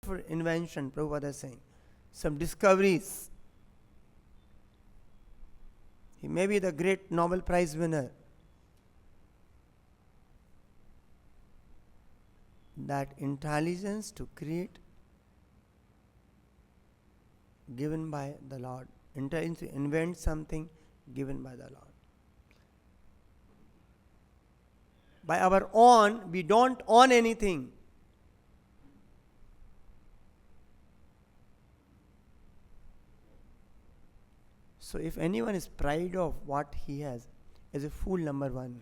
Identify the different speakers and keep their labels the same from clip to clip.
Speaker 1: beautiful invention, Prabhupada is saying. Some discoveries. He may be the great Nobel Prize winner. That intelligence to create given by the Lord. Intelligence to invent something given by the Lord. By our own, we don't own anything. So if anyone is proud of what he has, is a fool number one.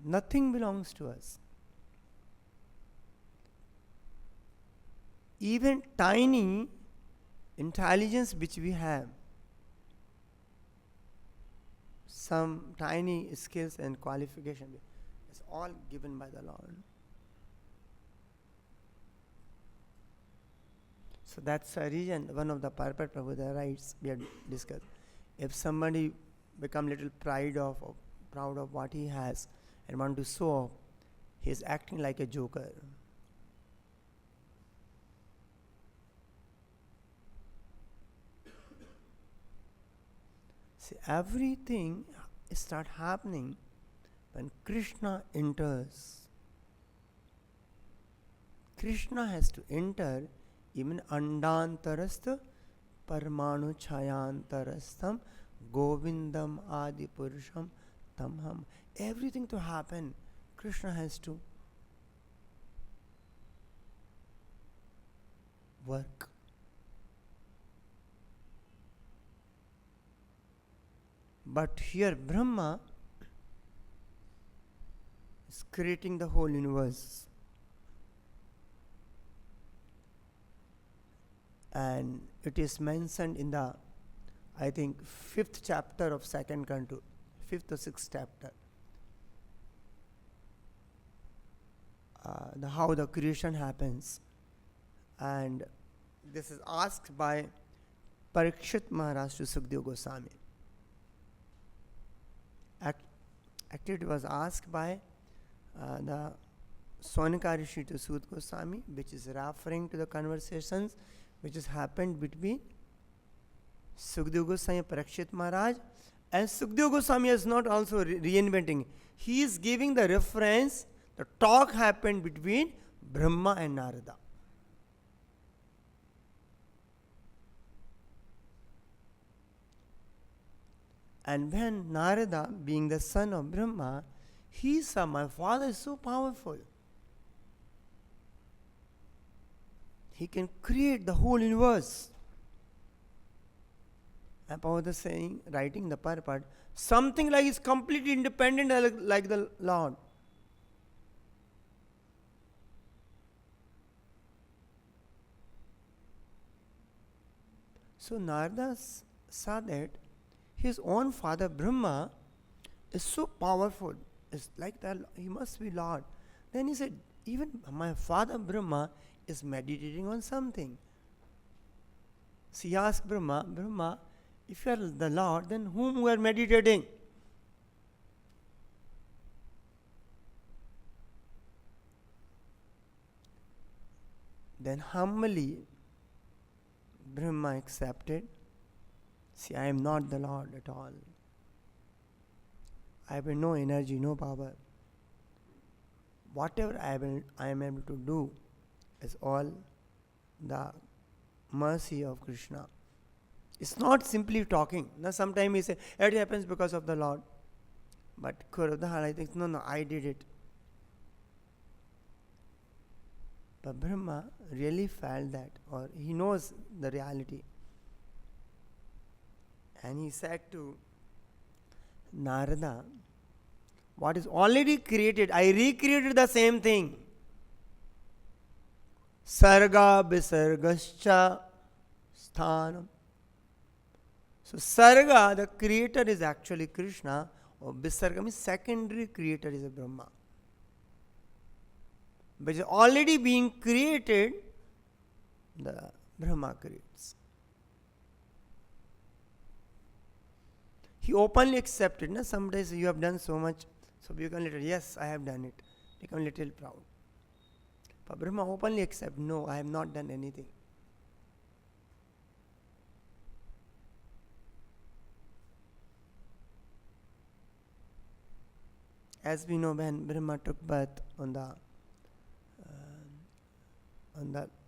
Speaker 1: Nothing belongs to us. Even tiny intelligence which we have, some tiny skills and qualification, is all given by the Lord. So that's a reason, one of the Purport Prabhupada writes, we have discussed, if somebody become little proud of what he has and want to show off, he is acting like a joker. See, everything start happening when Krishna enters. Krishna has to enter even andantarastha parmanu chayantarastham govindam adi purusham tamham. Everything to happen, Krishna has to work. But here Brahma is creating the whole universe. And it is mentioned in the, I think, 5th chapter of second canto, 5th or 6th chapter. How the creation happens. And this is asked by Parikshit Maharaj to Sukadeva Goswami. Actually, it was asked by the Sonaka Rishi to Sukadeva Goswami, which is referring to the conversations which has happened between Sukadeva Goswami and Parikshit Maharaj. And Sukadeva Goswami is not also reinventing. He is giving the reference, the talk happened between Brahma and Narada. And when Narada, being the son of Brahma, he saw, my father is so powerful. He can create the whole universe. And Prabhupada is saying, writing the Purport, something like is completely independent like the Lord. So Narada saw that his own father Brahma is so powerful. It's like that, he must be Lord. Then he said, even my father Brahma is meditating on something. So he asked Brahma, if you are the Lord, then whom you are meditating? Then humbly Brahma accepted, see, I am not the Lord at all. I have no energy, no power. Whatever I am able to do is all the mercy of Krishna. It's not simply talking. Now sometimes we say, it happens because of the Lord. But Kṣīrodakaśāyī thinks, no, I did it. But Brahma really felt that, or he knows the reality. And he said to Narada, what is already created, I recreated the same thing. Sarga visargascha sthanam. So Sarga, the creator, is actually Krishna, or Visarga means secondary creator is a Brahma. But is already being created, the Brahma creates. He openly accepted. Sometimes you have done so much So become little, yes, I have done it. Become little proud. But Brahma openly accept, no, I have not done anything. As we know, when Brahma took birth on the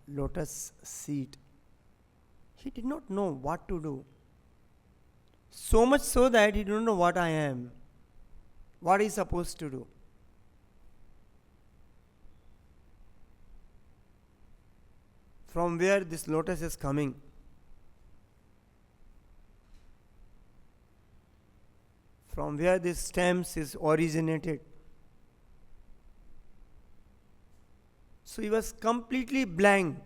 Speaker 1: lotus seat, he did not know what to do. So much so that he did not know what I am, what he is supposed to do. From where this lotus is coming. From where this stems is originated. So he was completely blank.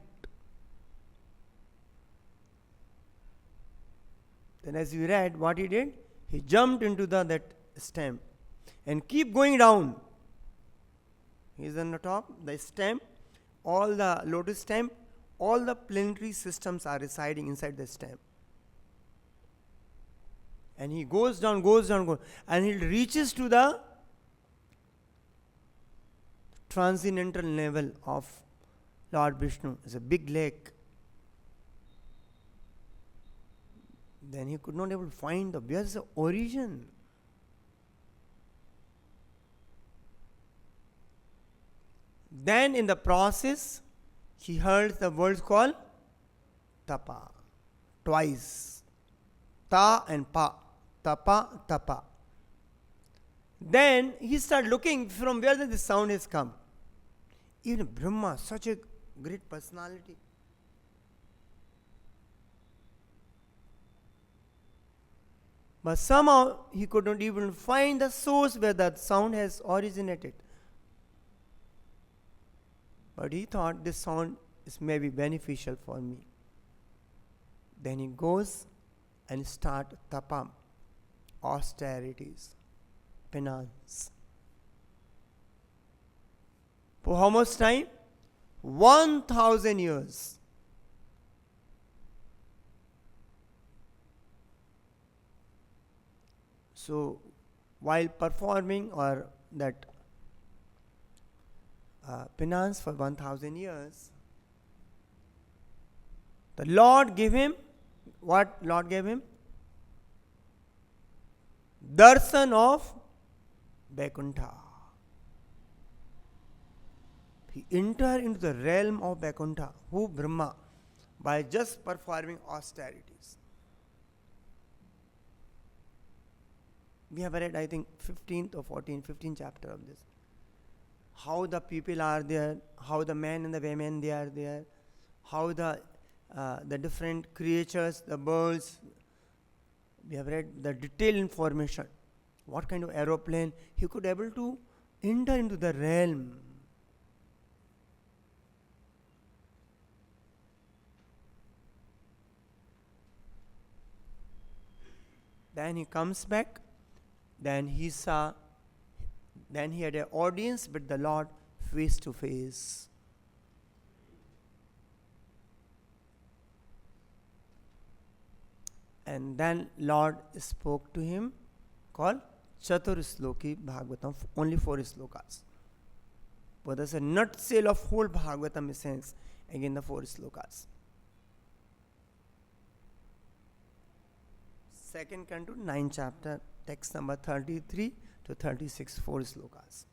Speaker 1: Then as we read, what he did? He jumped into that stem and keep going down. He is on the top, the stem, all the lotus stem, all the planetary systems are residing inside the stem. And he goes down, and he reaches to the transcendental level of Lord Vishnu. It's a big lake. Then he could not able to find where's the origin. Then in the process, he heard the words called tapa. Twice. Ta and pa. Tapa, tapa. Then he started looking from where this sound has come. Even Brahma, such a great personality. But somehow he could not even find the source where that sound has originated. But he thought this sound is maybe beneficial for me. Then he goes and start tapa, austerities, penance. For how much time? 1,000 years. So, while performing or that penance for 1,000 years, the Lord gave him, what Lord gave him? Darshan of Vaikuntha. He entered into the realm of Vaikuntha, who Brahma, by just performing austerities. We have read, I think, 15th chapter of this. How the people are there, how the men and the women they are there, how the different creatures, the birds. We have read the detailed information. What kind of aeroplane he could able to enter into the realm. Then he comes back. Then he had an audience with the Lord face to face. And then Lord spoke to him, called Chatur Sloki Bhagavatam, only 4 slokas. But there's a nutshell of whole Bhagavatam essence, again the 4 slokas. Second canto, 9th chapter, text number 33 to 36, 4 slokas.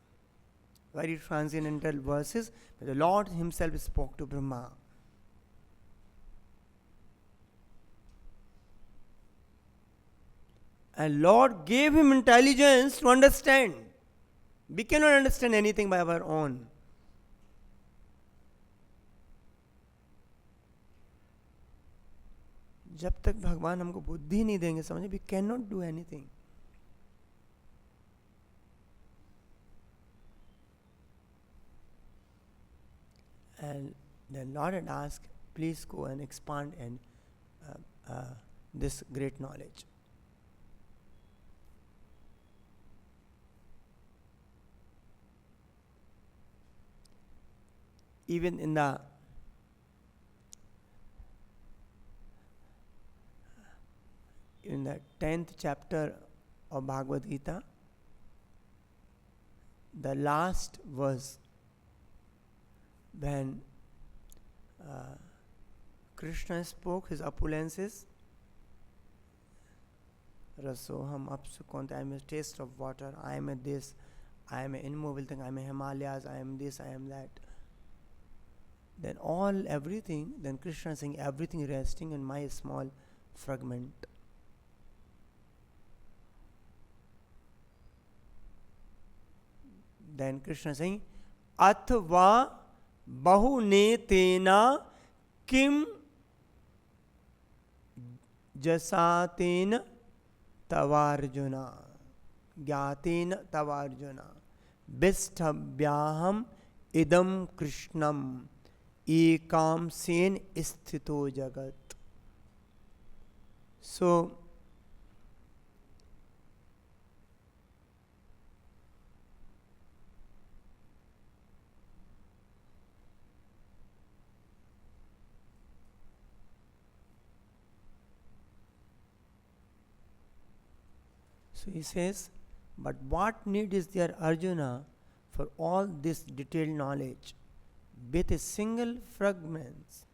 Speaker 1: Very transcendental verses, but the Lord himself spoke to Brahma. And Lord gave him intelligence to understand. We cannot understand anything by our own. जब तक भगवान हमको बुद्धि नहीं देंगे समझे, we cannot do anything. And the Lord had asked, please go and expand and this great knowledge. Even in the in the 10th chapter of Bhagavad-gītā, the last verse when Krishna spoke his opulences. Rasoham apsukont, I am a taste of water, I am a this, I am an immovable thing, I am a Himalayas, I am this, I am that. Then everything, then Krishna is saying everything resting in my small fragment. Then Krishna is saying, Athva bahunetena kim jasatena tavarjuna gyatena tavarjuna bistabhyaham idam krishnam ekam sen sthito jagat. So he says, but what need is there, Arjuna, for all this detailed knowledge? With a single fragment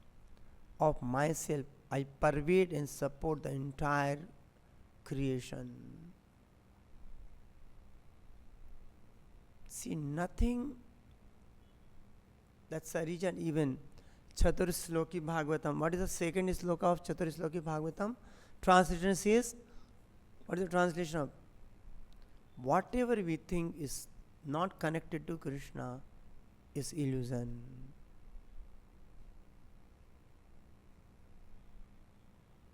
Speaker 1: of myself, I pervade and support the entire creation. See, nothing. That's the reason even Chaturshloki Bhagavatam. What is the second sloka of Chaturshloki Bhagavatam? Translation says, what is the translation of? Whatever we think is not connected to Krishna is illusion.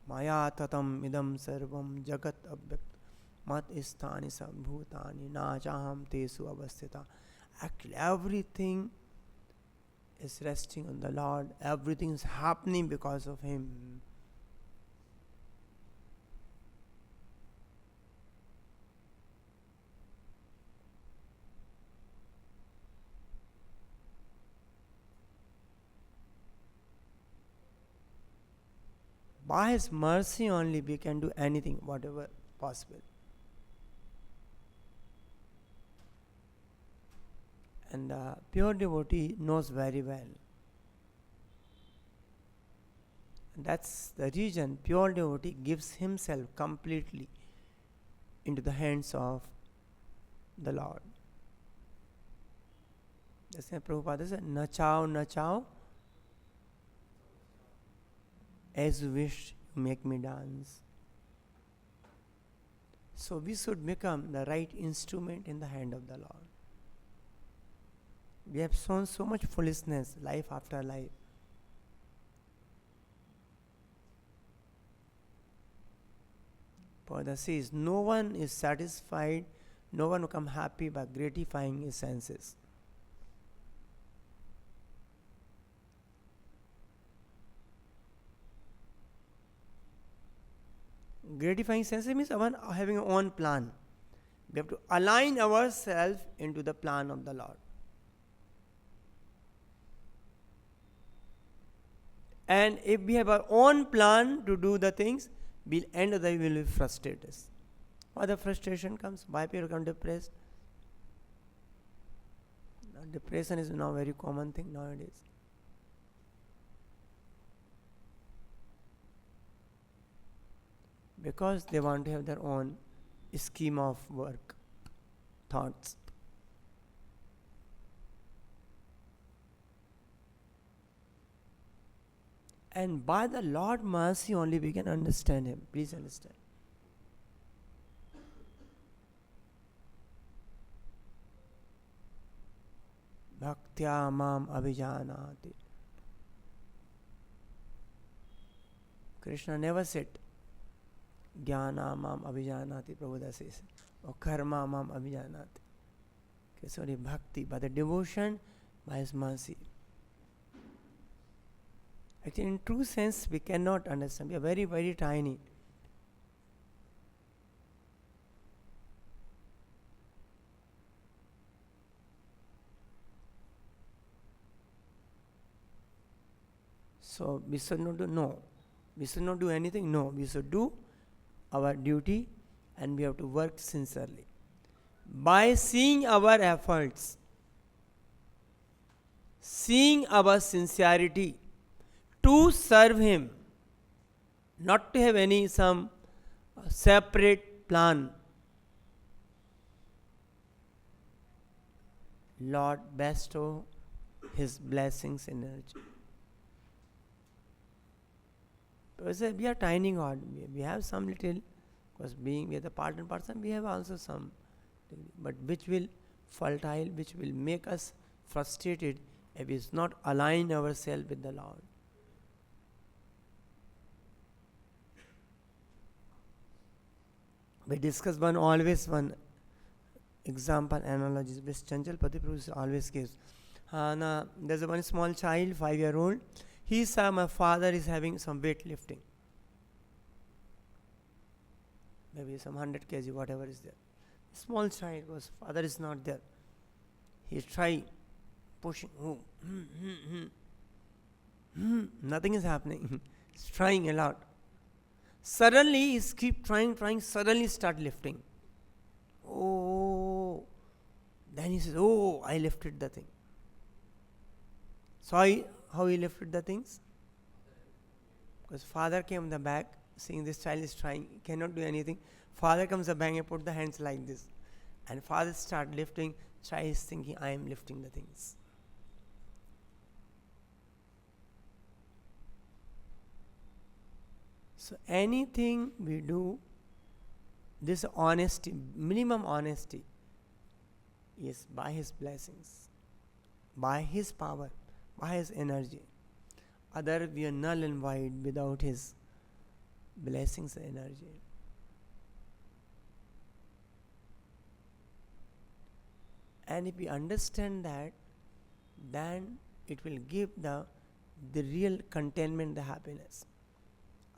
Speaker 1: Maya tatam idam sarvam jagat abhyakt mat isthani sambhutani nachaham tesu avasthita. Actually, everything is resting on the Lord. Everything is happening because of Him. By His mercy only we can do anything, whatever possible. And the pure devotee knows very well. And that's the reason pure devotee gives himself completely into the hands of the Lord. That's why Prabhupada said, Nachao, as you wish, you make me dance. So we should become the right instrument in the hand of the Lord. We have shown so much foolishness, life after life. Prabhupada says, no one is satisfied, no one will become happy by gratifying his senses. Gratifying senses means having our own plan. We have to align ourselves into the plan of the Lord. And if we have our own plan to do the things, we'll end of the day, we will be frustrated. Why the frustration comes? Why people become depressed? Depression is now a very common thing nowadays. Because they want to have their own scheme of work, thoughts. And by the Lord mercy only we can understand Him. Please understand. Bhaktya mam abhijanati. Krishna never said, Jnana mam abhijanati, Prabhupada says, or karma mam abhijanati. Okay, sorry, bhakti, by the devotion, by His mercy. Actually, in true sense, we cannot understand. We are very, very tiny. So, we should not do, no. We should not do anything, no. We should do our duty and we have to work sincerely. by seeing our efforts, seeing our sincerity to serve Him, not to have any some separate plan. Lord bestow His blessings in energy. Because we are tiny God, we have some little, because being we are the part and parcel, we have also some, but which will fertile, which will make us frustrated if we not align ourselves with the Lord. We discuss always one example analogies which Chanchal Pati Prabhu always gives. There's one small child, 5-year-old. He saw my father is having some weight lifting. Maybe some 100 kg, whatever is there. Small child, because father is not there. He try pushing. Nothing is happening. He's trying a lot. Suddenly, he keep trying, suddenly start lifting. Oh, then he says, oh, I lifted the thing. So how he lifted the things? Because father came in the back, seeing this child is trying, cannot do anything. Father comes back and put the hands like this. And father start lifting, child is thinking, I am lifting the things. So anything we do, this honesty, minimum honesty, is by His blessings, by His power, by His energy. Other we are null and void without His blessings and energy. And if we understand that, then it will give the real contentment, the happiness.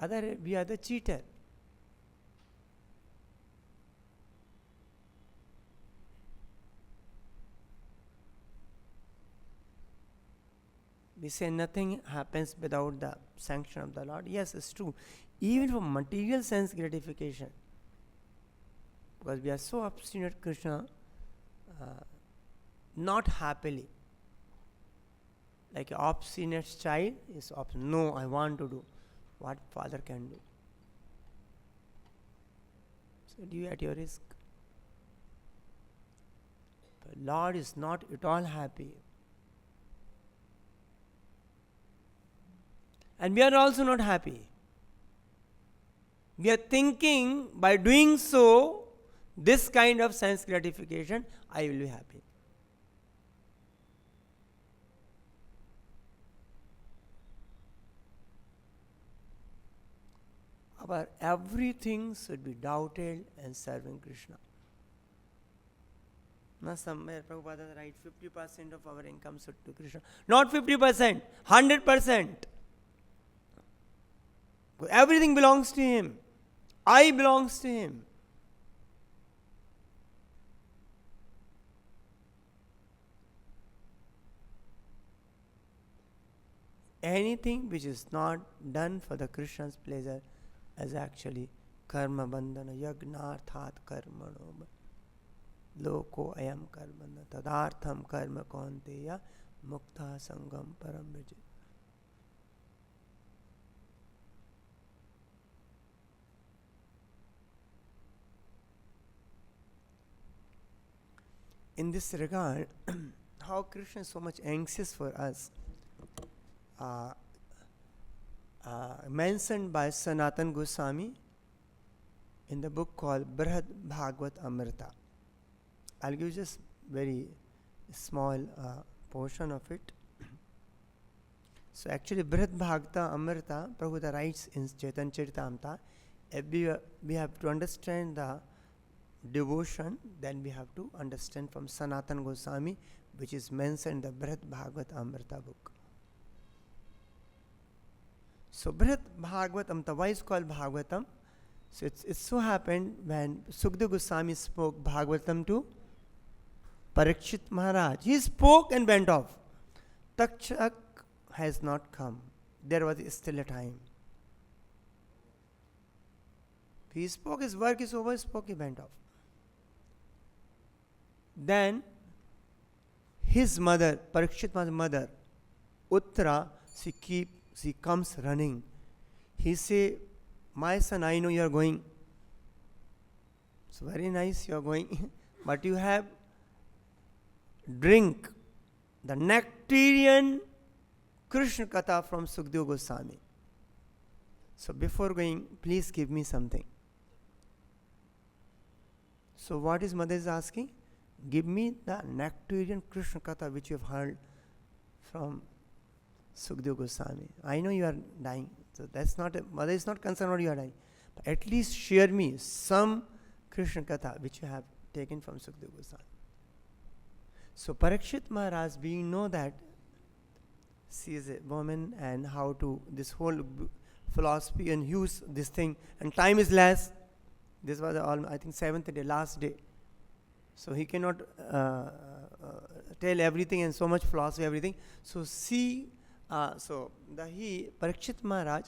Speaker 1: Other we are the cheater. We say nothing happens without the sanction of the Lord. Yes, it's true. Even for material sense gratification. Because we are so obstinate, Krishna, not happily. Like an obstinate child is no, I want to do what father can do. So do you at your risk? The Lord is not at all happy. And we are also not happy. We are thinking by doing so, this kind of sense gratification, I will be happy. Our everything should be doubted and serving Krishna. Now somewhere Prabhupada writes 50% of our income should be Krishna. Not 50%, 100%. Everything belongs to Him. I belongs to Him. Anything which is not done for the Krishna's pleasure is actually karma bandhana yagnarthat karmano loko ayam karmana tadartham karma kaunteya mukta sangam param vijay. In this regard, how Krishna is so much anxious for us, mentioned by Sanatana Goswami in the book called Bhagavad Amrita. I'll give just very small portion of it. So actually Bhagavad Amrita, Prabhupada writes in Chaitanya Charitamrita, if we have to understand the devotion, then we have to understand from Sanatana Goswami, which is mentioned in the Bhagavad Amrita book. So Bhagavad Amrita, why is called Bhagavatam? So it so happened when Sukadeva Goswami spoke Bhagavatam to Parikshit Maharaj, he spoke and went off. Takshak has not come. There was still a time. He spoke, his work is over, spoke, he went off. Then his mother, Parikshit's mother, Uttara, she comes running. He say, my son, I know you are going. So very nice, you are going. But you have drink the nectarian Krishna Katha from Sukadeva Goswami. So before going, please give me something. So what his mother is asking? Give me the nectarian Krishna Katha which you have heard from Sukadeva Goswami. I know you are dying. So that's not, mother is not concerned about you are dying. But at least share me some Krishna Katha which you have taken from Sukadeva Goswami. So Parikshit Maharaj, being know that she is a woman and how to, this whole philosophy and use this thing, and time is less. This was I think 7th day, last day. So he cannot tell everything and so much philosophy, everything. So Parikshit Maharaj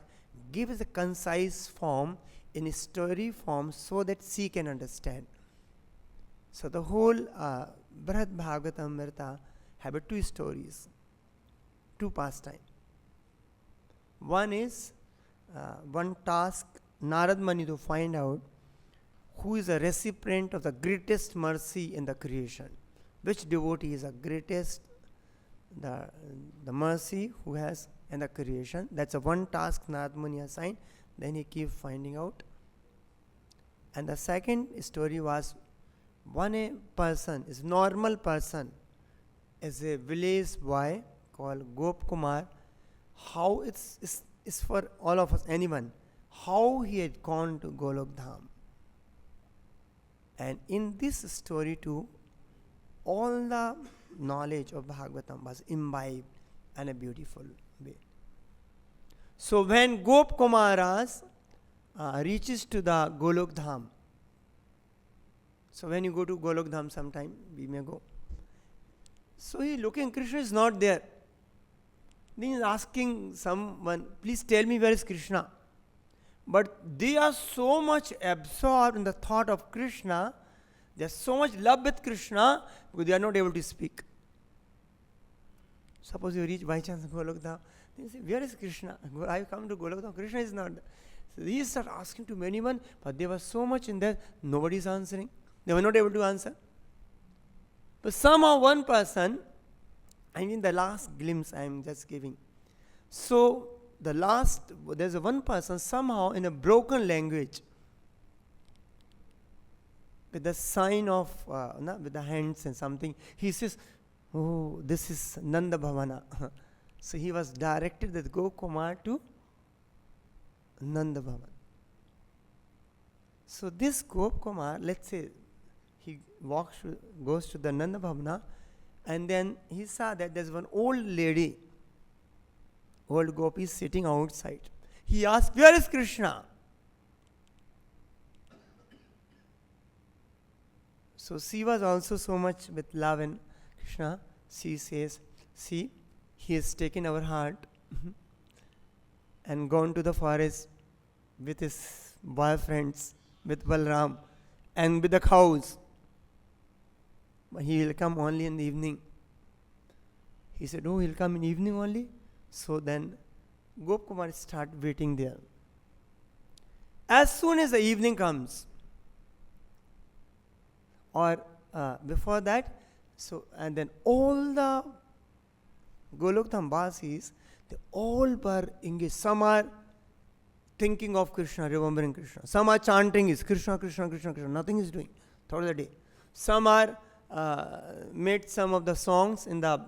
Speaker 1: gives a concise form in a story form so that she can understand. So the whole Brihad Bhagavatam have two stories, two pastime. One is one task Narad Muni to find out who is a recipient of the greatest mercy in the creation. Which devotee is the greatest, the mercy who has in the creation. That's a one task Narad Muni assigned. Then he keeps finding out. And the second story was one person, is normal person, is a village boy called Gop Kumar. How it's for all of us, anyone, how he had gone to Golok Dham. And in this story too, all the knowledge of Bhagavatam was imbibed in a beautiful way. So when Gop Kumaras reaches to the Golok Dham, so when you go to Golok Dham sometime, we may go. So he looking, Krishna is not there. Then he is asking someone, please tell me where is Krishna. But they are so much absorbed in the thought of Krishna, they are so much love with Krishna, because they are not able to speak. Suppose you reach by chance Golok Dham, then you say, where is Krishna? I have come to Golok Dham, Krishna is not there. So he start asking to anyone, but they were so much in there, nobody is answering. They were not able to answer. But somehow one person, I mean the last glimpse I am just giving. So there's a one person somehow in a broken language, with the sign of, with the hands and something, he says, oh, this is Nanda Bhavana. So he was directed that Gop Kumar to Nanda Bhavan. So this Gop Kumar, let's say, he goes to the Nanda Bhavana, and then he saw that there's one old lady, old gopi sitting outside. He asked, where is Krishna? So she was also so much with love and Krishna. She says, see, he has taken our heart and gone to the forest with his boyfriends, with Balram and with the cows. But he will come only in the evening. He said, oh, he'll come in evening only? So then Gop Kumar started waiting there. As soon as the evening comes, or before that, so and then all the Golok Dham Vasis, they all were engaged. Some are thinking of Krishna, remembering Krishna. Some are chanting is Krishna, Krishna, Krishna, Krishna. Nothing is doing throughout the day. Some are made some of the songs in the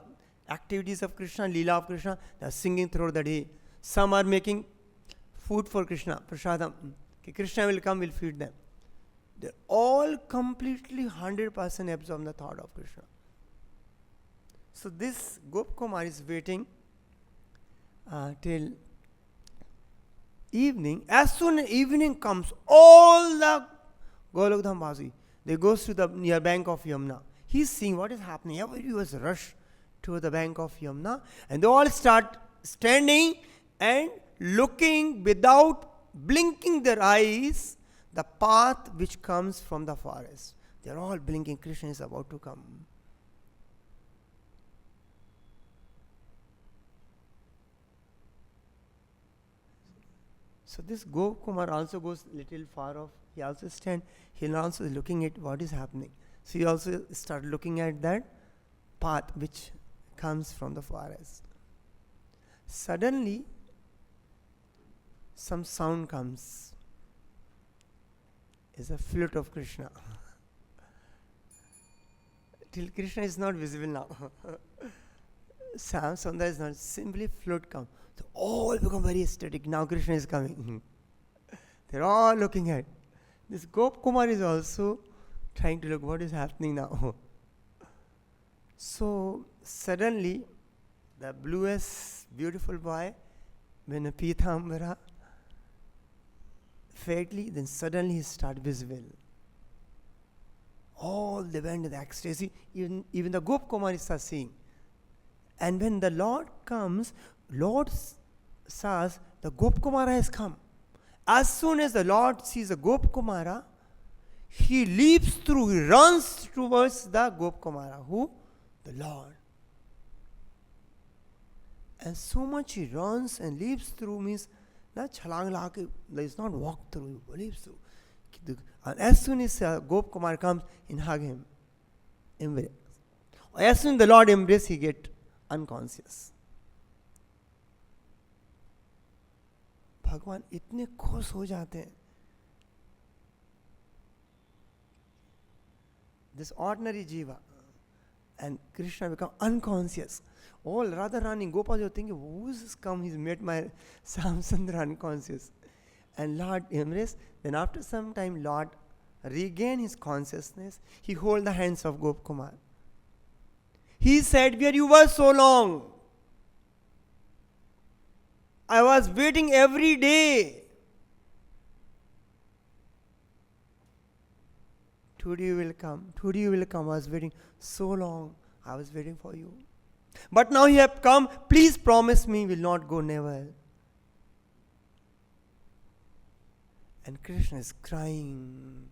Speaker 1: activities of Krishna, Leela of Krishna. They are singing throughout the day. Some are making food for Krishna, prasadam. Krishna will come, will feed them. They are all completely 100% absorbed in the thought of Krishna. So this Gop Kumar is waiting till evening. As soon as evening comes, all the Golok Dham Vasi, they go to the near bank of Yamuna. He's seeing what is happening. Everybody was rushed to the bank of Yamuna, and they all start standing and looking without blinking their eyes the path which comes from the forest. They're all blinking. Krishna is about to come. So this Gopkumar also goes little far off. He also stands. He also is looking at what is happening. So he also start looking at that path which comes from the forest. Suddenly, some sound comes. It's a flute of Krishna. Till Krishna is not visible now. Sam Sundar is not, simply flute come. So all become very ecstatic. Now Krishna is coming. They're all looking at. This Gopkumar is also trying to look what is happening now. So suddenly, the bluest, beautiful boy, when a Pitambara, faintly, then suddenly he started visible. All they went in ecstasy. Even the Gopkumar is seeing. And when the Lord comes, Lord says, the Gopkumara has come. As soon as the Lord sees the Gopkumara, he leaps through, he runs towards the Gopkumara. Who? The Lord. And so much he runs and leaps through means that is not walk through, he leaps through. And as soon as Gopkumar comes, he hug him. Embrace. As soon as the Lord embraces, he get unconscious. भगवान इतने खुश हो जाते हैं. This ordinary jiva and Krishna become unconscious. All Radharani Gopal are thinking, who's this come? He's made my Samsundra unconscious. And Lord embrace. Then after some time, Lord regain his consciousness. He hold the hands of Gopkumar. He said, where you were so long? I was waiting every day. Today you will come. Today you will come. I was waiting so long. I was waiting for you. But now you have come. Please promise me will not go never. And Krishna is crying.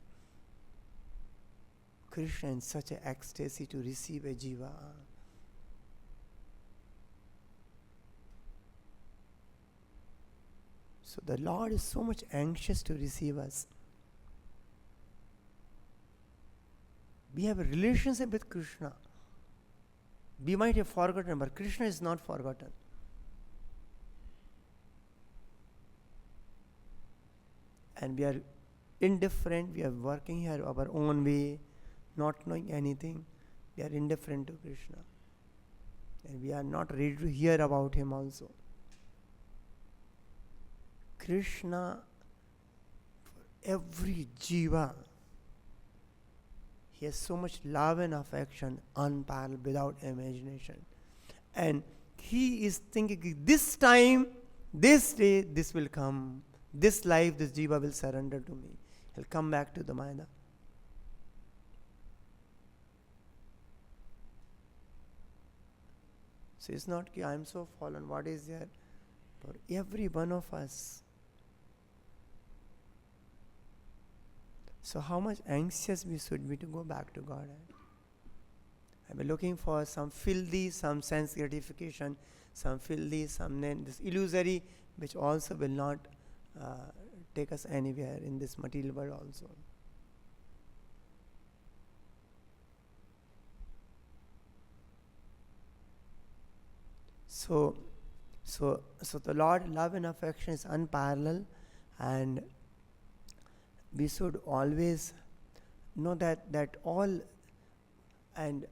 Speaker 1: Krishna in such an ecstasy to receive a jiva. So the Lord is so much anxious to receive us. We have a relationship with Krishna. We might have forgotten, but Krishna is not forgotten. And we are indifferent, we are working here our own way, not knowing anything. We are indifferent to Krishna. And we are not ready to hear about him also. Krishna, for every jiva, he has so much love and affection, unparalleled, without imagination. And he is thinking, this time, this day, this will come. This life, this jiva will surrender to me. He'll come back to the Maya. So it's not that I am so fallen. What is there? For every one of us. So how much anxious we should be to go back to God. I've been looking for some filthy, some sense gratification, some filthy, some this illusory, which also will not take us anywhere in this material world also. So the Lord love and affection is unparalleled, and we should always know that all. And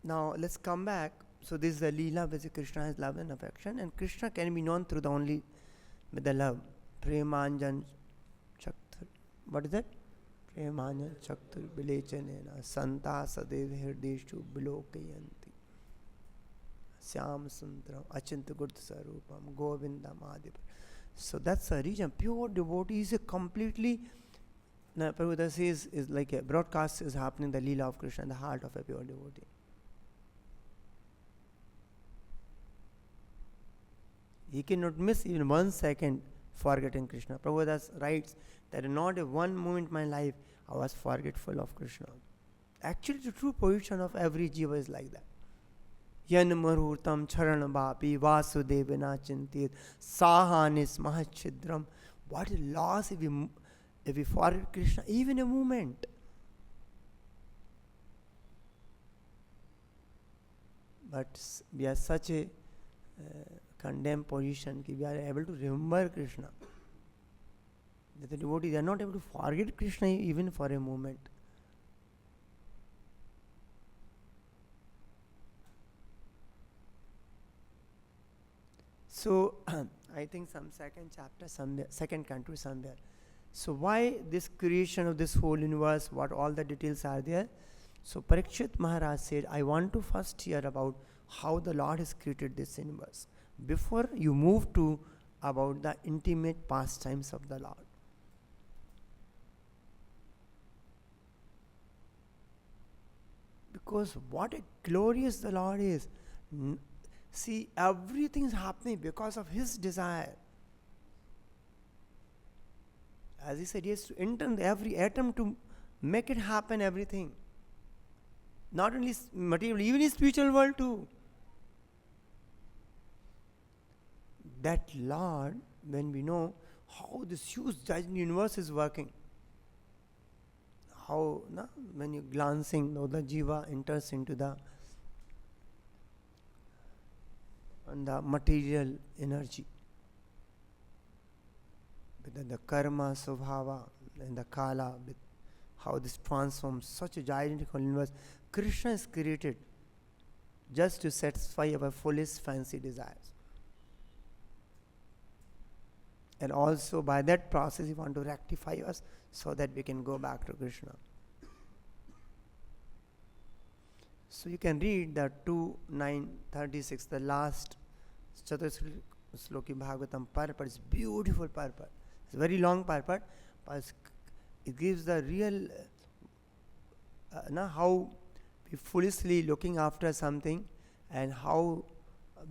Speaker 1: now let's come back. So this is the Leela which Krishna has love and affection, and Krishna can be known through the only with the love. Premanjan Chaktur. What is that? Premanjan Chaktur Bilechanena Santa Sadev Hirdeshu Bilokayanti Syam Sundram Achint Gurt Sarupam Govindam Adip. So that's a region. Pure devotee is a completely, Prabhupada says, is like a broadcast is happening, the Leela of Krishna in the heart of a pure devotee. He cannot miss even 1 second forgetting Krishna. Prabhupada writes that not a one moment in my life I was forgetful of Krishna. Actually, the true position of every jiva is like that. Yan marhurtam charan vapi vasudevana chintit sahanis mahachidram. What is loss if we forget Krishna even a moment? But we are such a condemned position that we are able to remember Krishna. That the devotees are not able to forget Krishna even for a moment. So, I think some second chapter, somewhere, second canto somewhere. So, why this creation of this whole universe, what all the details are there? So, Parikshit Maharaj said, I want to first hear about how the Lord has created this universe before you move to about the intimate pastimes of the Lord. Because what a glorious the Lord is. See, everything is happening because of His desire. As He said, He has to enter every atom to make it happen, everything. Not only material, even in spiritual world too. That Lord, when we know how this huge giant universe is working, how when you're glancing, the jiva enters into the material energy, with the karma, svabhava, and the kala, with how this transforms such a gigantic universe. Krishna is created just to satisfy our fullest fancy desires. And also by that process, He wants to rectify us so that we can go back to Krishna. So you can read the 2:9:36, the last Chatusloki Bhagavatam purport. It's beautiful purport. It's a very long purport, but it gives the real how we foolishly looking after something and how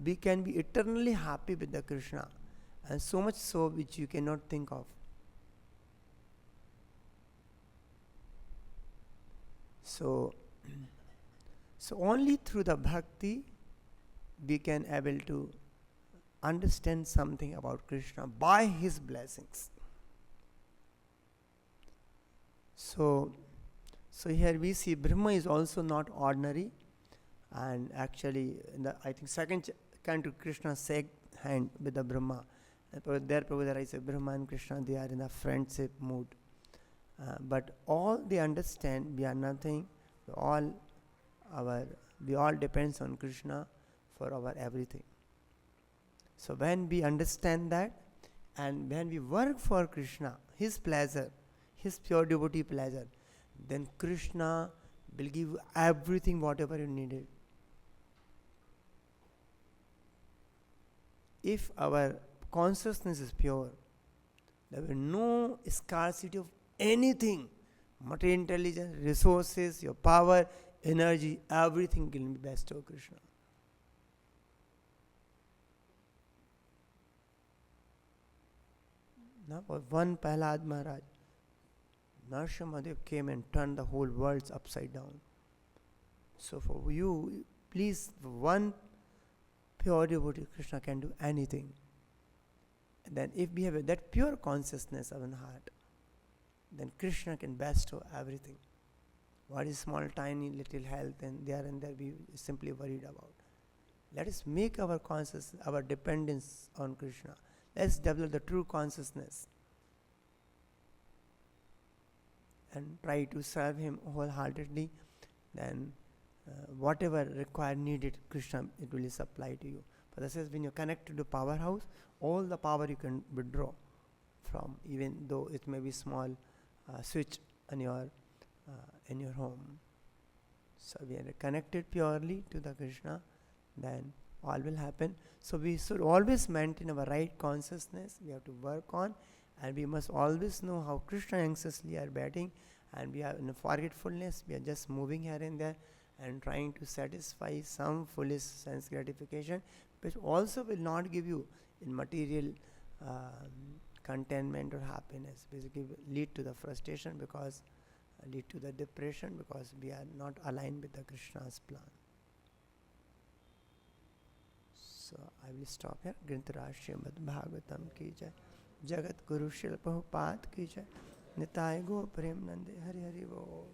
Speaker 1: we can be eternally happy with the Krishna, and so much so which you cannot think of. So only through the bhakti we can able to understand something about Krishna by His blessings. So here we see Brahma is also not ordinary, and actually in the I think second canto Krishna shake hand with the Brahma. There Prabhupada is Brahma and Krishna, they are in a friendship mood. But all they understand, we are nothing, we all depends on Krishna for our everything. So when we understand that, and when we work for Krishna, His pleasure, His pure devotee pleasure, then Krishna will give you everything whatever you needed. If our consciousness is pure, there will be no scarcity of anything. Material intelligence, resources, your power, energy, everything will be best of Krishna. Now, one Prahlad Maharaj, Narsimhadev came and turned the whole world upside down. So for you, please, one pure devotee Krishna can do anything. And then if we have that pure consciousness of our heart, then Krishna can bestow everything. What is small, tiny, little health and there we simply worried about. Let us make our consciousness, our dependence on Krishna. Let's develop the true consciousness and try to serve Him wholeheartedly. Then whatever required, needed, Krishna, it will supply to you. But this is when you connect to the powerhouse, all the power you can withdraw from, even though it may be small switch in your home. So we are connected purely to the Krishna, then all will happen. So we should always maintain our right consciousness. We have to work on, and we must always know how Krishna anxiously are betting, and we are in forgetfulness. We are just moving here and there and trying to satisfy some foolish sense gratification, which also will not give you in material contentment or happiness. Basically, lead to the frustration, because lead to the depression because we are not aligned with the Krishna's plan. So I will stop here. Grintaraj Srimad Bhagavatam ki jai. Jagat Guru Shilpa Pad ki jai. Nitai Go Prem Nande Hari Hari Bo.